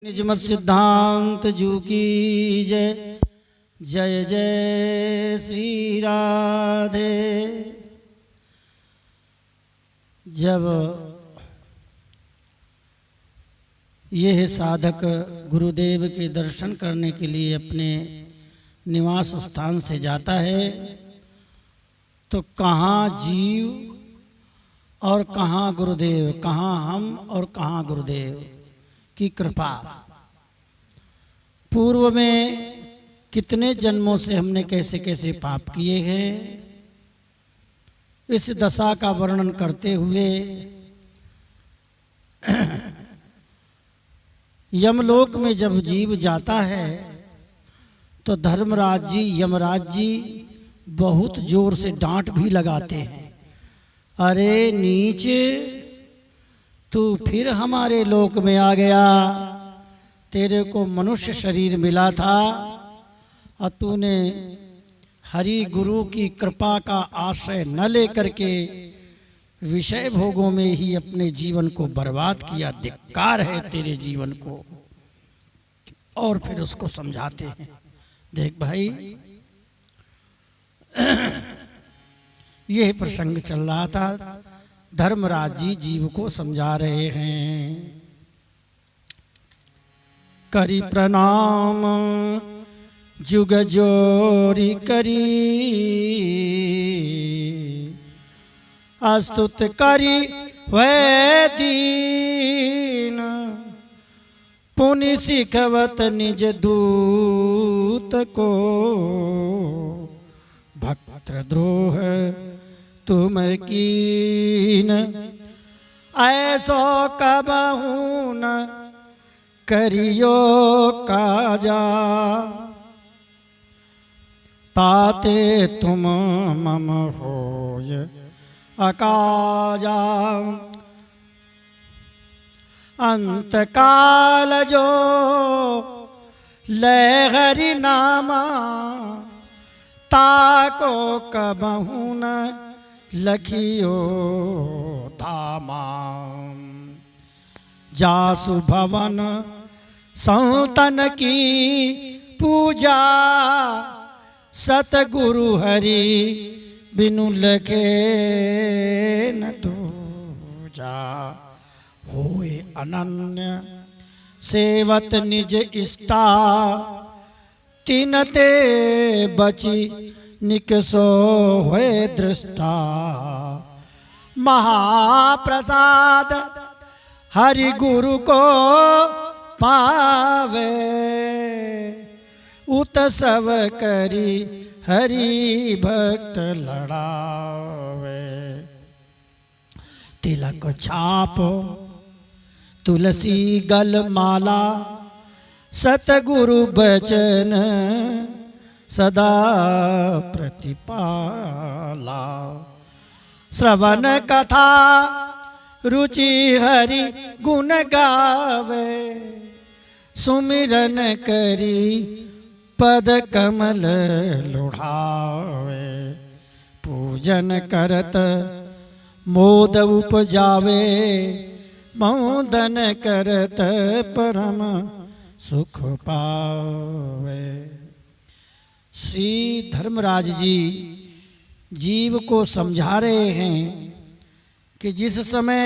निजमत सिद्धांत जू की जय। जय जय श्री राधे। जब यह साधक गुरुदेव के दर्शन करने के लिए अपने निवास स्थान से जाता है तो कहाँ जीव और कहाँ गुरुदेव, कहाँ हम और कहाँ गुरुदेव की कृपा। पूर्व में कितने जन्मों से हमने कैसे कैसे पाप किए हैं, इस दशा का वर्णन करते हुए यमलोक में जब जीव जाता है तो धर्मराज जी, यमराज जी बहुत जोर से डांट भी लगाते हैं। अरे नीचे, तू फिर हमारे लोक में आ गया। तेरे को मनुष्य शरीर मिला था और तूने हरि गुरु की कृपा का आश्रय न लेकर के विषय भोगों में ही अपने जीवन को बर्बाद किया। धिक्कार है तेरे जीवन को। और फिर उसको समझाते हैं, देख भाई, यह प्रसंग चल रहा था। धर्मराज जी जीव को समझा रहे हैं। करी प्रणाम जुग जोरी करी, अस्तुत करी वै दीन, पुनि सिखवत निज दूत को, भक्त द्रोह तुम कीन, ऐसो कबहू न करियो काजा, ताते तुम मम होय अकाजा। अंत काल जो ले हरि नामा, ताको कबहू न लखियो धामा। जासु भवन संतन की पूजा, सतगुरु हरि बिनु लखे न दूजा। होए अनन्य सेवत निज इष्टा, तिनते बची निकसो हुए दृष्टा। महाप्रसाद हरि गुरु को पावे, उत सब करी हरि भक्त लड़ावे। तिलक छाप तुलसी गल माला, सतगुरु बचन सदा प्रतिपाला। श्रवण कथा रुचि हरि गुण गावे, सुमिरन करी पद कमल लुढ़ावे। पूजन करत मोद उपजावे, मोदन करत परम सुख पावे। श्री धर्मराज जी जीव को समझा रहे हैं कि जिस समय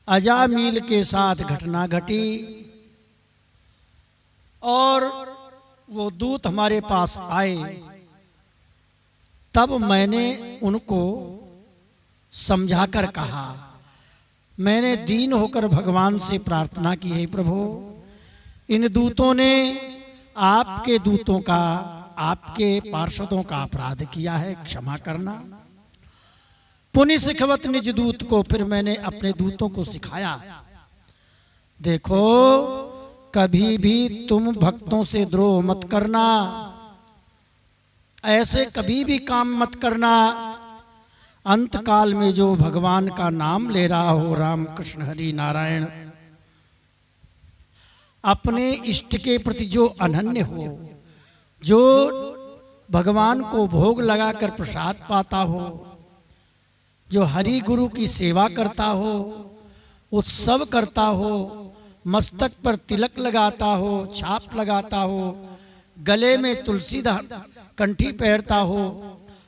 अजामील के साथ घटना घटी और वो दूत हमारे पास आए, तब मैंने उनको समझाकर कहा, मैंने दीन होकर भगवान से प्रार्थना की है, प्रभु इन दूतों ने आपके दूतों का, आपके पार्षदों का अपराध किया है, क्षमा करना। पुनि सिखवत निज दूत को, फिर मैंने अपने दूतों को सिखाया, देखो कभी भी तुम भक्तों से द्रोह मत करना, ऐसे कभी भी काम मत करना। अंत काल में जो भगवान का नाम ले रहा हो, राम कृष्ण हरि नारायण, अपने इष्ट के प्रति जो अनन्य हो, जो भगवान को भोग लगाकर प्रसाद पाता हो, जो हरि गुरु की सेवा करता हो, उत्सव करता हो, मस्तक पर तिलक लगाता हो, छाप लगाता हो, गले में तुलसी कंठी पहनता हो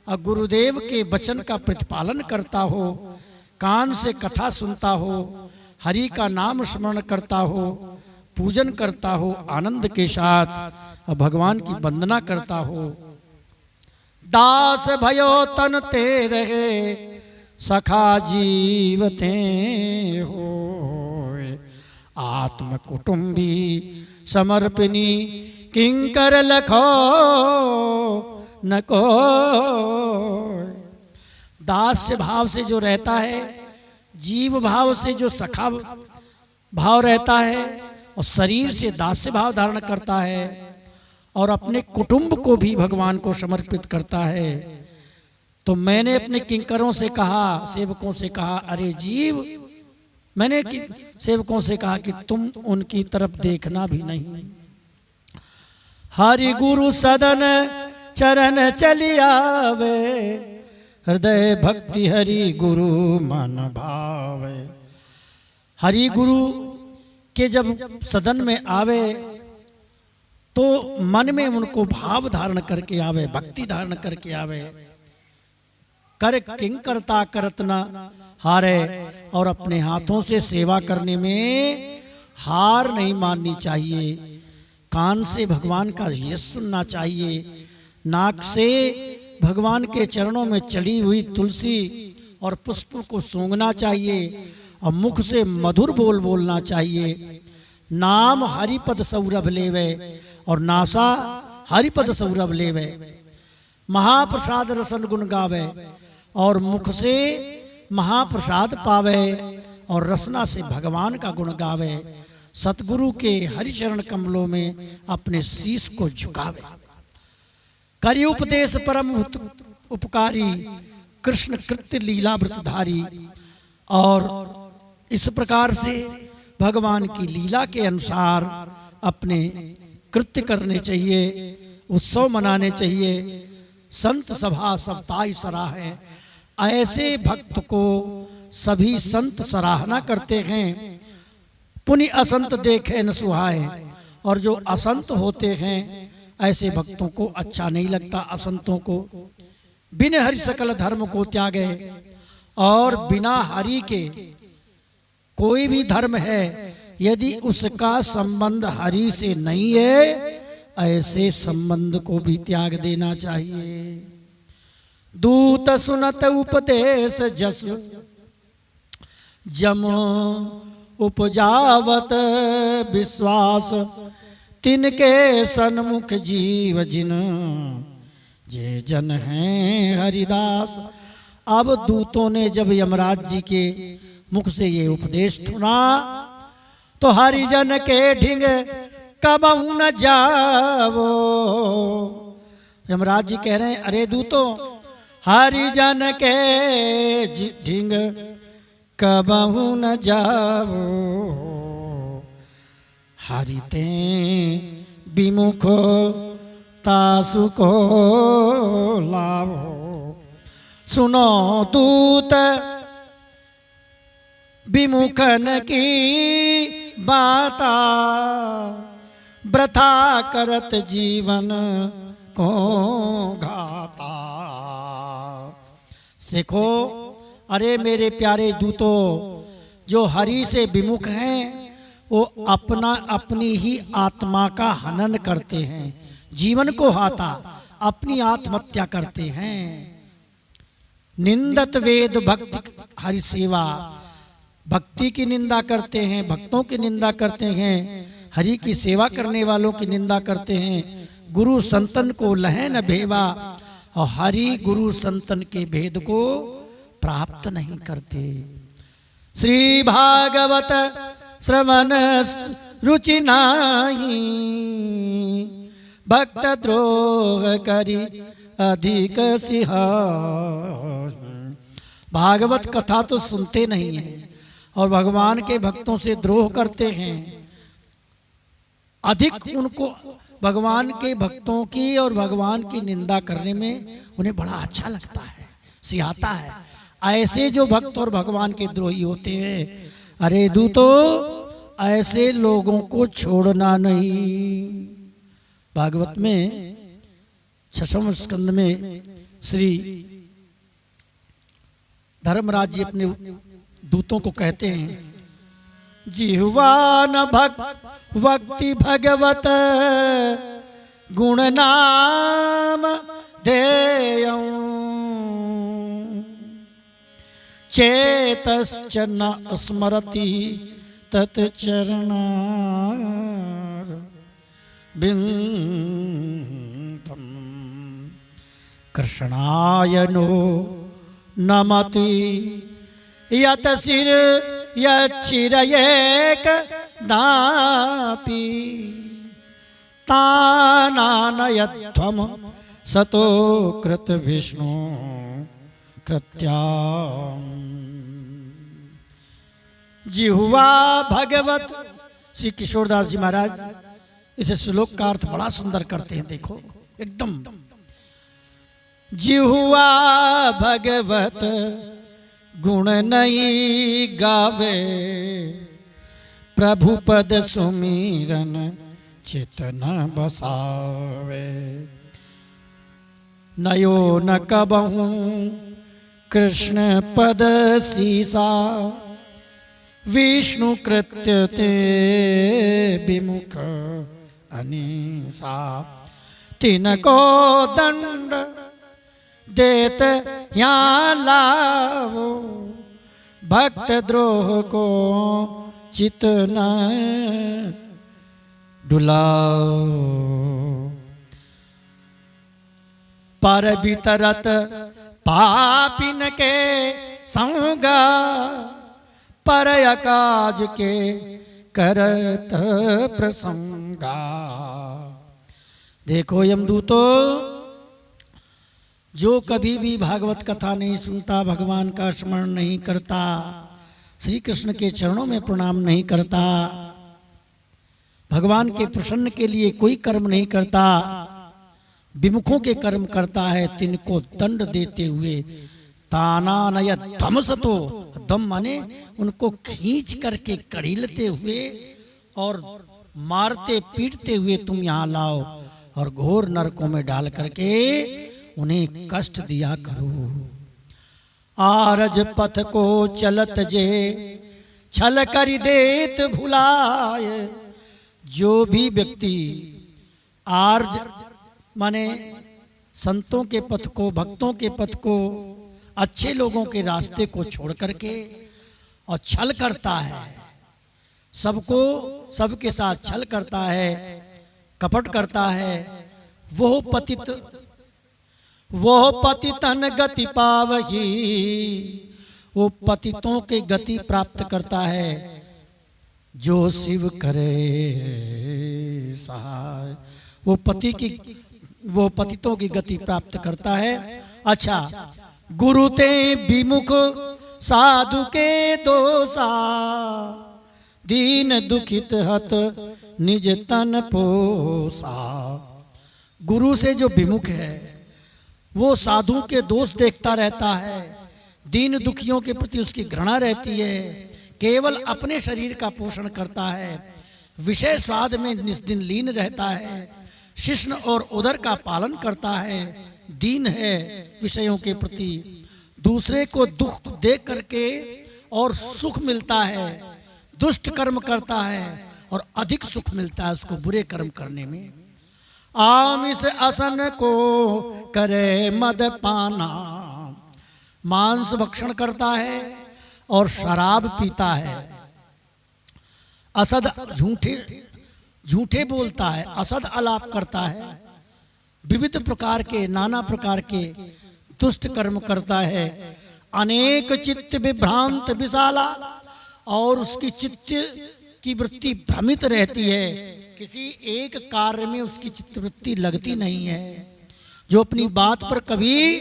और गुरुदेव के वचन का प्रतिपालन करता हो, कान से कथा सुनता हो, हरि का नाम स्मरण करता हो, पूजन करता हो आनंद के साथ और भगवान की वंदना करता हो। दास भयो तन ते रहे सखा जीवते हो, आत्म कुटुंबी समर्पिणी किंकर लखो न को। दास भाव से जो रहता है, जीव भाव से जो सखा भाव रहता है और शरीर से दास्य भाव धारण करता है और अपने कुटुंब को भी भगवान को समर्पित करता है। तो मैंने अपने किंकरों से कहा, सेवकों से कहा, अरे जीव, मैंने सेवकों से कहा कि तुम उनकी तरफ देखना भी नहीं। हरि गुरु सदन चरण चली आवे, हृदय भक्ति हरि गुरु मन भावे। हरि गुरु के जब सदन में आवे तो मन में उनको भाव धारण करके आवे, भक्ति धारण करके आवे। कर किंकरता करत न हारे, और अपने हाथों से सेवा करने में हार नहीं माननी चाहिए। कान से भगवान का यश सुनना चाहिए, नाक से भगवान के चरणों में चढ़ी हुई तुलसी और पुष्प को सूंघना चाहिए और मुख से मधुर बोल बोलना चाहिए। नाम हरिपद सौरभ लेवे और नासा हरिपद सौरभ लेवे। महाप्रसाद रसन गुण गावे और मुख से महाप्रसाद पावे और रसना से भगवान का गुण गावे। सतगुरु के हरिचरण कमलों में अपने शीश को झुकावे। करि उपदेश परम उपकारी, कृष्ण कृत्य लीला व्रतधारी। और इस प्रकार से भगवान की लीला के अनुसार अपने कृत्य करने चाहिए, उत्सव मनाने चाहिए। संत सभा सबताई सराहे, ऐसे भक्त को सभी संत सराहना करते हैं। पुनि असंत देखे न सुहाए, और जो असंत होते हैं ऐसे भक्तों को अच्छा नहीं लगता। असंतों को बिन हरि सकल धर्म को त्यागे, और बिना हरि के कोई भी धर्म है यदि उसका संबंध हरि से नहीं है, ऐसे संबंध को भी त्याग देना चाहिए। दूत सुनत उपदेश जस, जम उपजावत विश्वास। तिनके सन्मुख जीव जिन, जे जन हैं हरिदास। अब दूतों ने जब यमराज जी के मुख से ये उपदेश सुना तो हरिजन के ढिंग कबहू न जावो। यमराज जी कह रहे हैं, अरे दूतों, हरिजन के ढिंग कबहू न जावो। हरिते विमुख तासु को लावो। सुनो दूत विमुखन की बाता, वृथा करत जीवन को घाता। सीखो, अरे मेरे प्यारे दूतों, जो हरि से विमुख हैं वो अपनी ही आत्मा का हनन करते हैं, जीवन को हाता, अपनी आत्महत्या करते हैं। निंदत वेद भक्ति हरि सेवा, भक्ति की निंदा करते हैं, भक्तों की निंदा करते हैं, हरि की सेवा करने वालों की निंदा करते हैं। गुरु संतन को लहे न भेवा, और हरि गुरु संतन के भेद को प्राप्त नहीं करते। श्री भागवत श्रवण रुचि नाही, भक्त द्रोह करी अधिक सिहा। भागवत कथा तो सुनते नहीं हैं और भगवान के भक्तों से द्रोह करते हैं। अधिक उनको भगवान के भक्तों की और भगवान की निंदा करने में उन्हें बड़ा अच्छा लगता है, सिहाता है। ऐसे जो भक्त और भगवान के द्रोही होते हैं, अरे दूतों, ऐसे लोगों को छोड़ना नहीं। भागवत में 6वें स्कंद में श्री धर्मराज जी अपने दूतों को कहते हैं, जिह्वा न भक्ति भगवत गुण नाम ध्येयं चेतश्च न स्मरति तत्चरणार बिंदम कृष्णाय नो नमति यत सिर यच्चिरयेक दापि तानानयध्वम सतो कृत विष्णु कृत्याम। जिह्वा भगवत, श्री किशोरदास जी महाराज इस श्लोक का अर्थ बड़ा सुंदर करते हैं। देखो एकदम, जिह्वा भगवत गुण नहीं गावे, प्रभु पद सुमिरन चित न बसावे। नयो न कबहू कृष्ण पद सीसा, विष्णु कृत्य ते विमुख अनीसा। तिनको दंड देत यहाँ लावो, भक्त द्रोह को चित न डुलाओ। पर भीतरत पापिन के संगा, पर अकाज के करत प्रसंगा। देखो यमदूतो, जो कभी भी भागवत कथा नहीं सुनता, भगवान का स्मरण नहीं करता, श्री कृष्ण के चरणों में प्रणाम नहीं करता, भगवान के प्रसन्न के लिए कोई कर्म नहीं करता, विमुखों के कर्म करता है, तिनको दंड देते हुए तानानय धमसतो, दम माने उनको खींच करके कड़ीलते हुए और मारते पीटते हुए तुम यहाँ लाओ और घोर नरकों में डाल करके उन्हें कष्ट दिया करो। आरज पथ को चलत जे छल कर देत भुलाए। जो भी व्यक्ति आर्ज माने संतों के पथ को, भक्तों के पथ को, अच्छे लोगों के रास्ते को छोड़ करके और छल करता है, सबको सबके साथ छल करता है, कपट करता है, वो पतितन गति पावही, वो पतितों के गति प्राप्त करता है। जो शिव करे सहाय, वो पतितों की गति प्राप्त करता है। अच्छा, गुरु ते विमुख साधु के दोषा, दीन दुखित हत निज तन पोसा। गुरु से जो विमुख है वो साधु के दोष देखता रहता है, दीन दुखियों के प्रति उसकी घृणा रहती है, केवल अपने शरीर का पोषण करता है, विषय स्वाद में निस्दिन लीन रहता है, शिष्ण और उदर का पालन करता है, दीन है विषयों के प्रति, दूसरे को दुख दे करके और सुख मिलता है, दुष्ट कर्म करता है और अधिक सुख मिलता है उसको बुरे कर्म करने में। आमिष असन को करे मद पाना, मांस भक्षण करता है और शराब पीता है, असद झूठे बोलता है, असद आलाप करता है, विविध प्रकार के नाना प्रकार के दुष्ट कर्म करता है। अनेक चित्त विभ्रांत विशाला, और उसकी चित्त की वृत्ति भ्रमित रहती है, किसी एक कार्य में उसकी चित्तवृत्ति लगती नहीं है, जो अपनी बात पर कभी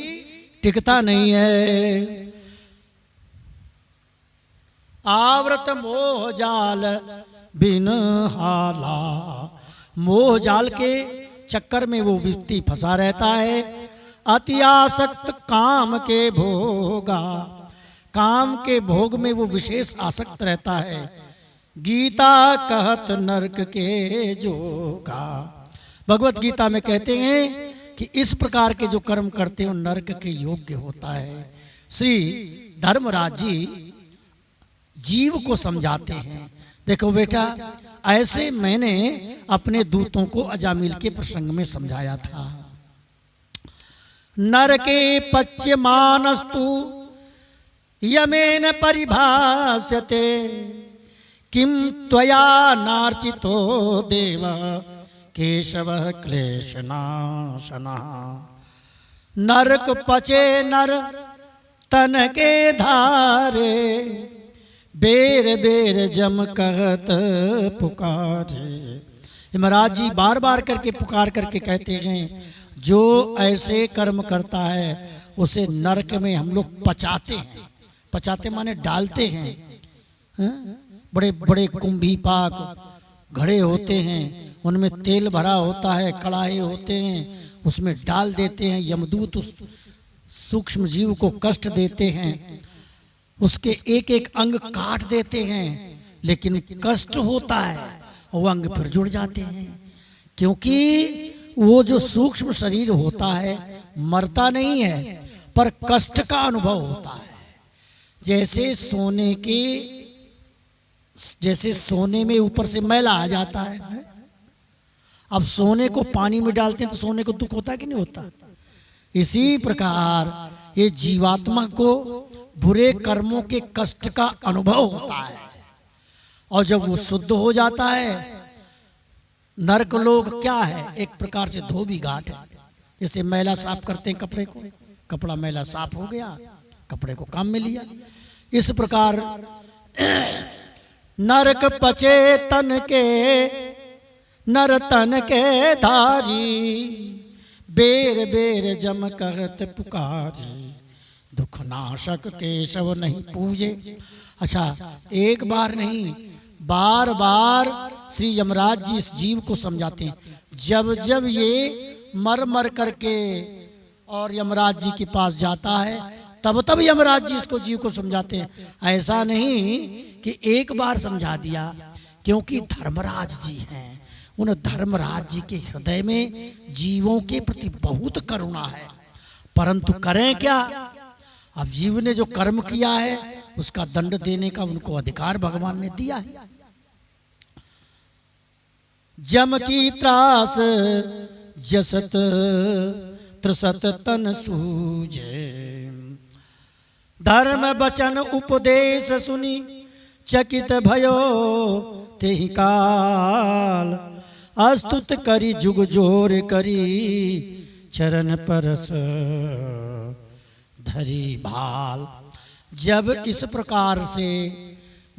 टिकता नहीं है। आवृत मोह जाल बिन हाला, मोह जाल के चक्कर में वो व्यक्ति फंसा रहता है। अति आसक्त काम के भोगा, काम के भोग में वो विशेष आसक्त रहता है। गीता कहत नरक के जोगा। भगवत गीता में कहते हैं कि इस प्रकार के जो कर्म करते हैं नरक के योग्य होता है। श्री धर्मराज जी जीव को समझाते हैं, देखो बेटा, ऐसे मैंने अपने दूतों को अजामिल के प्रसंग में समझाया था। नरके पच्यमानस्तु यमेन परिभाष्यते किम त्वया नार्चितो देव केशव क्लेशनाशनः। नरक पचे नर तन के धारे बेर बेर जम कहत पुकारे। महाराज जी बार बार करके पुकार करके कहते हैं जो ऐसे कर्म करता है उसे नरक में हम लोग पचाते हैं। पचाते माने डालते हैं। बड़े बड़े कुंभी पाक घड़े होते हैं, उनमें तेल भरा होता है, कड़ाहे होते हैं, उसमें डाल देते हैं। यमदूत उस सूक्ष्म जीव को कष्ट देते हैं, उसके एक एक अंग काट देते हैं, लेकिन कष्ट होता है और अंग फिर जुड़ जाते हैं, क्योंकि वो जो सूक्ष्म शरीर होता है मरता नहीं है पर कष्ट का अनुभव होता है। जैसे सोने में ऊपर से मैला आ जाता है, अब सोने को पानी में डालते हैं तो सोने को दुख होता है कि नहीं होता। इसी प्रकार ये जीवात्मा को बुरे कर्मों के कष्ट का अनुभव होता है, और जब वो शुद्ध हो जाता है, नरक लोग क्या है, एक प्रकार से धोबी घाट है। जैसे मैला साफ करते हैं कपड़े को, कपड़ा मैला साफ हो गया, कपड़े को काम में लिया। इस प्रकार नरक पचे तन के नर तन के धारी बेर बेर जम कहत पुकारी दुख नाशक केशव नहीं पूजे। अच्छा, एक बार नहीं बार बार श्री यमराज जी इस जीव को समझाते हैं। जब जब ये मर मर करके और यमराज जी के पास जाता है तब तब यमराज जी इसको जीव को समझाते हैं। ऐसा नहीं कि एक बार समझा दिया, क्योंकि धर्मराज जी हैं, उन धर्मराज जी के हृदय में जीवों के प्रति बहुत करुणा है। परंतु करें क्या, अब जीव ने जो कर्म किया है उसका दंड देने का उनको अधिकार भगवान ने दिया है। जम की त्रास जसत त्रसत तन सूझे धर्म वचन उपदेश सुनी चकित भयो तेहि काल अस्तुत करी जुग जोर करी चरण परस धरी भाल। जब इस प्रकार से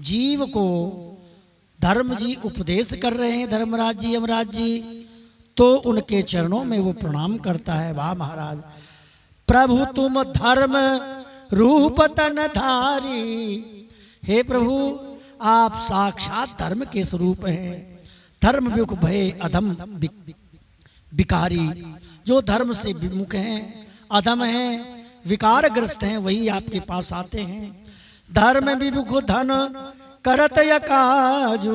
जीव को धर्म जी उपदेश कर रहे हैं, धर्मराज जी यमराज जी, तो उनके चरणों में वो प्रणाम करता है। वाह महाराज, प्रभु तुम धर्म रूप तन धारी। हे प्रभु, आप साक्षात धर्म के स्वरूप हैं। धर्म विमुख भय अधम विकारी, जो धर्म से विमुख हैं, अधम हैं, विकारग्रस्त हैं, वही आपके पास आते हैं। धर्म विमुख धन करत या काजू,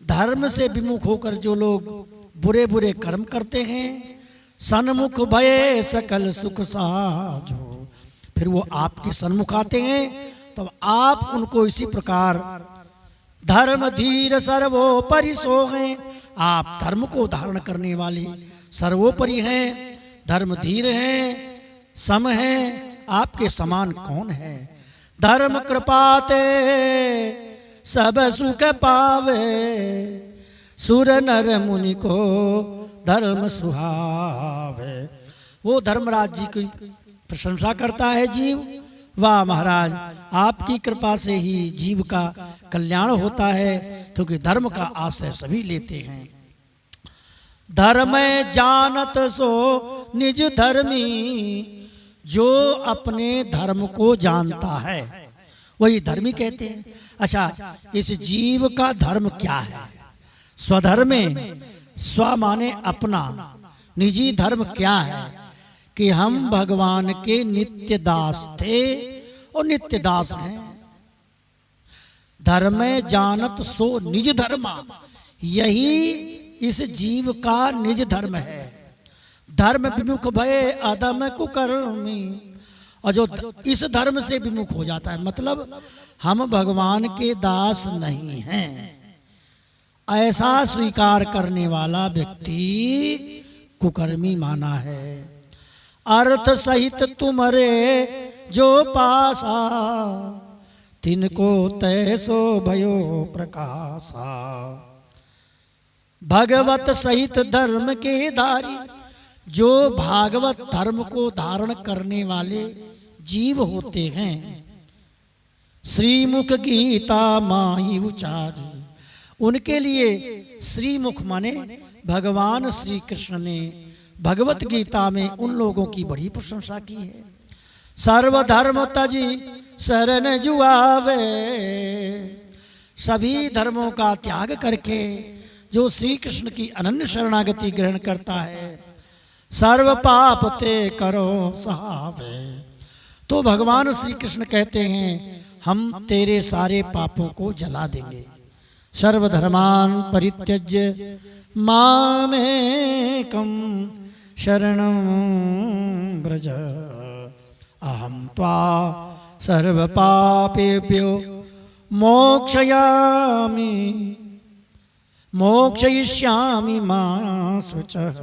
धर्म से विमुख होकर जो लोग बुरे बुरे कर्म करते हैं, सन्मुख भय सकल सुख साजो, फिर वो आपके सन्मुख आते हैं तो आप उनको इसी प्रकार धर्म धीर सर्वोपरि सो हैं। आप धर्म को धारण करने वाले सर्वोपरि हैं, धर्म धीर हैं, सम हैं, आपके समान कौन है। धर्म कृपाते सब सुख पावे, सुर नर मुनि को धर्म सुहावे। वो धर्मराज जी की प्रशंसा करता है जीव। वाह महाराज, आपकी कृपा से ही जीव का कल्याण होता है, क्योंकि धर्म का आश्रय सभी लेते हैं। धर्म जानत सो निज धर्मी, जो अपने धर्म को जानता है वही धर्मी कहते हैं। अच्छा, इस जीव का धर्म क्या है? स्वधर्म, स्व माने अपना, निजी धर्म क्या है कि हम भगवान के नित्य दास थे और नित्य दास हैं। धर्म जानत सो निज धर्मा, यही इस जीव का निज धर्म है। धर्म विमुख भय अधम कुकर्मी, और जो इस धर्म से विमुख हो जाता है, मतलब हम भगवान के दास नहीं हैं, ऐसा स्वीकार करने वाला व्यक्ति कुकर्मी माना है। अर्थ सहित तुम्हारे जो पासा, तिनको तैसो भयो प्रकाशा। भगवत सहित धर्म के धारी, जो भागवत धर्म को धारण करने वाले जीव होते हैं। श्रीमुख गीता माही उचार, उनके लिए श्रीमुख माने भगवान श्री कृष्ण ने भगवत गीता में उन लोगों की बड़ी प्रशंसा की है। सर्वधर्म तजी शरण जुआवे, सभी धर्मों का त्याग करके जो श्री कृष्ण की अनन्य शरणागति ग्रहण करता है। सर्व पाप ते करो सहावे, तो भगवान श्री कृष्ण कहते हैं हम तेरे सारे पापों को जला देंगे। सर्वधर्मान परित्यज्य मामेकं शरणं व्रज, अहं त्वा सर्व पापेभ्यो मोक्षयामि, मोक्षयिष्यामि मा शुचः।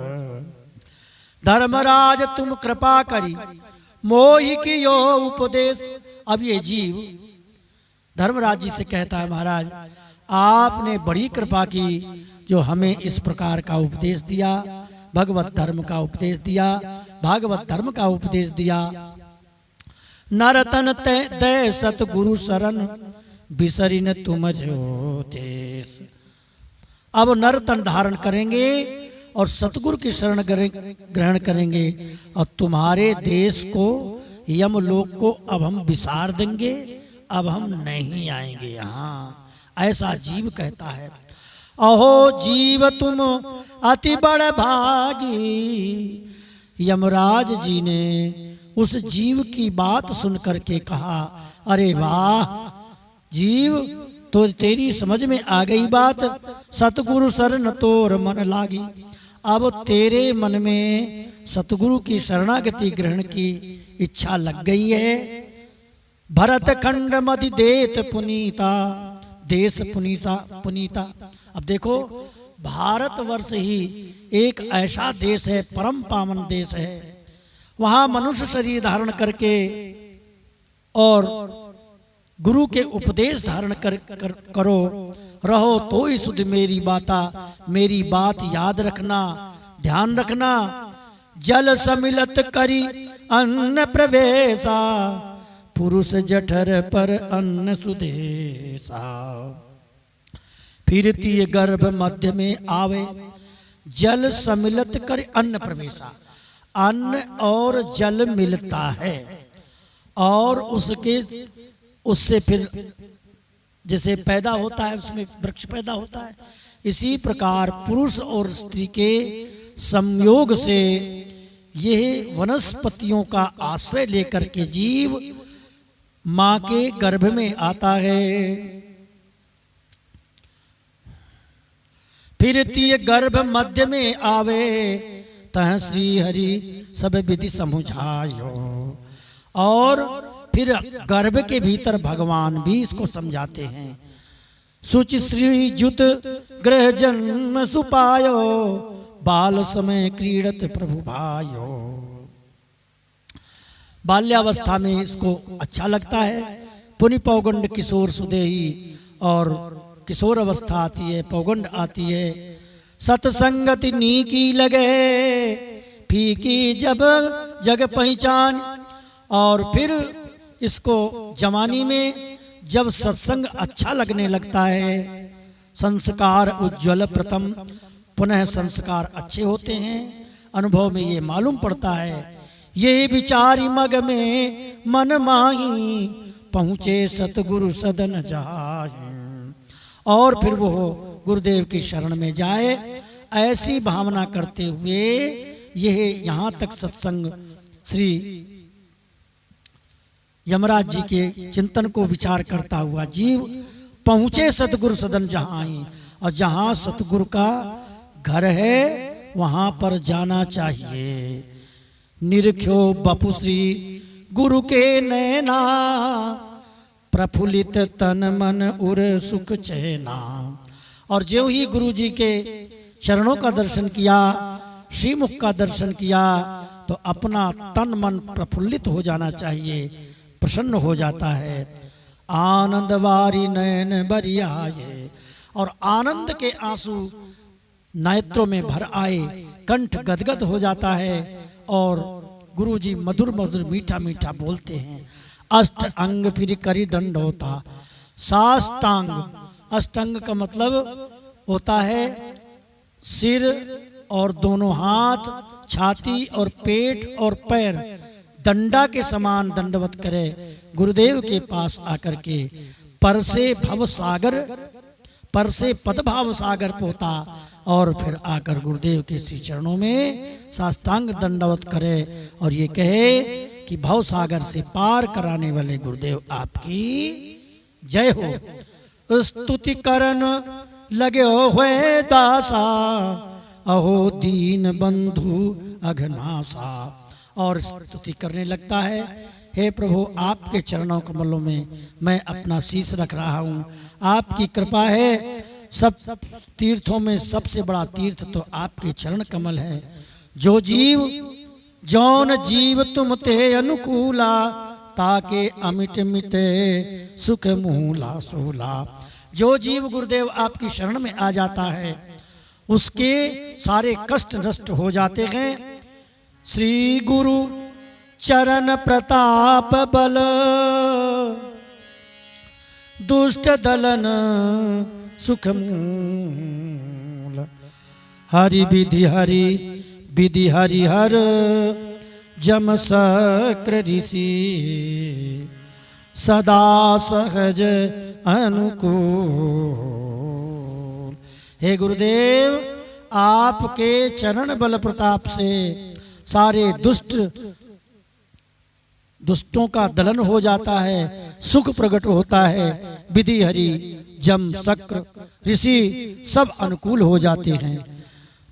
धर्मराज तुम कृपा करी, मोहि कियो उपदेश। अब ये जीव धर्मराज जी से कहता है, महाराज आपने बड़ी कृपा की जो हमें इस प्रकार का उपदेश दिया, भगवत धर्म का उपदेश दिया, भागवत धर्म का उपदेश दिया। नरतन ते सतगुरु शरण, बिसरिन तुम जो देश। अब नरतन धारण करेंगे और सतगुरु की शरण ग्रहण करेंगे, और तुम्हारे देश को, यमलोक को अब हम विसार देंगे, अब हम नहीं आएंगे यहाँ, ऐसा जीव कहता है। अहो जीव तुम अति बड़ भागी, यमराज जी ने उस जीव की बात सुन करके कहा, अरे वाह जीव, तो तेरी समझ में आ गई बात, सतगुरु शरण तोर मन लागी। अब तेरे मन में सतगुरु की शरणागति ग्रहण की इच्छा लग गई है। भरत खंड मधि देत पुनीता, देश पुनीता। अब देखो भारतवर्ष ही एक ऐसा देश है, परम पावन देश है, वहां मनुष्य शरीर धारण करके और गुरु के उपदेश धारण करो रहो तो ही सुध मेरी बाता, मेरी बात याद रखना, ध्यान रखना। जल समिलत करी अन्न प्रवेशा, पुरुष जठर पर अन्न सुदेशा। फिरती गर्भ मध्य में आवे, जल समिलत कर अन्न प्रवेशा। अन्न और जल मिलता है और उससे फिर जैसे पैदा होता है, उसमें वृक्ष पैदा होता है, इसी प्रकार पुरुष और स्त्री के संयोग से यह वनस्पतियों का आश्रय लेकर के जीव मां के गर्भ में आता है। फिरती गर्भ मध्य में आवे, तह श्री हरि सब विधि समुझायो। और फिर गर्भ के भीतर भगवान भी इसको समझाते हैं। सुचि श्री जुत ग्रह जन्म सुपायो, बाल समय क्रीड़त प्रभु भायो। बाल्यावस्था में इसको अच्छा लगता है। पुनि पौगंड किशोर सुदेही, और किशोर अवस्था आती है, पौगंड आती है। सत्संगति नीकी लगे, फीकी जब जग पहचान। और फिर इसको जवानी में जब सत्संग अच्छा लगने लगता है, संस्कार उज्ज्वल प्रथम, पुनः संस्कार अच्छे होते हैं, अनुभव में ये मालूम पड़ता है। ये विचारी मग में मन माही, पहुँचे सतगुरु सदन जाहि। और फिर वो गुरुदेव की शरण में जाए, ऐसी भावना करते हुए यह यहाँ तक सत्संग श्री यमराज जी के चिंतन को विचार करता हुआ जीव पहुँचे सतगुरु सदन जहाँ ही, और जहाँ सतगुरु का घर है वहाँ पर जाना चाहिए। निरख्यो बपुश्री गुरु के नैना, प्रफुल्लित तन मन उर सुख चैना। और जो ही गुरु जी के चरणों का दर्शन किया, श्रीमुख का दर्शन किया, तो अपना तन मन प्रफुल्लित हो जाना चाहिए, प्रसन्न हो जाता है। आनंद वारी नयन बरियाए, और आनंद के आंसू नेत्रों में भर आए, कंठ गदगद हो जाता है। और गुरु जी मधुर मधुर मीठा मीठा बोलते हैं। अष्ट अंग फिर करी दंड होता, साष्टांग। अष्टांग का मतलब होता है सिर और दोनों हाथ, छाती और पेट और पैर दंडा के समान दंडवत करे गुरुदेव के पास आकर के। पर से भव सागर, पर से पद भाव सागर पोता, और फिर आकर गुरुदेव के श्री चरणों में साष्टांग दंडवत करे और ये कहे कि भव सागर से पार कराने वाले गुरुदेव आपकी जय हो। स्तुति करन लगे हुए दासा, अहो दीन बंधु अघनासा। और स्तुति करने लगता है, हे प्रभु आपके चरणों कमलों में मैं अपना शीश रख रहा हूँ, आपकी कृपा है। सब तीर्थों में सबसे बड़ा तीर्थ तो आपके चरण कमल है। जो जीव जौन जीव तुम ते अनुकूला, ताके अमिट मिटे सुख मूला सूला। जो जीव गुरुदेव आपकी शरण में आ जाता है उसके सारे कष्ट नष्ट हो जाते हैं। श्री गुरु चरण प्रताप बल, दुष्ट दलन सुख मूल। हरि विधि हरि विधि हरिहर, जम शक्र ऋषि सदा सहज अनुकूल। हे गुरुदेव, आपके चरण बल प्रताप से सारे दुष्टों का दलन हो जाता है, सुख प्रकट होता है। विधि हरि जम शक्र ऋषि सब अनुकूल हो जाते हैं।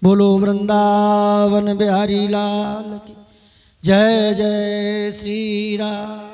बोलो वृंदावन बिहारी लाल की जय। जय श्री राम।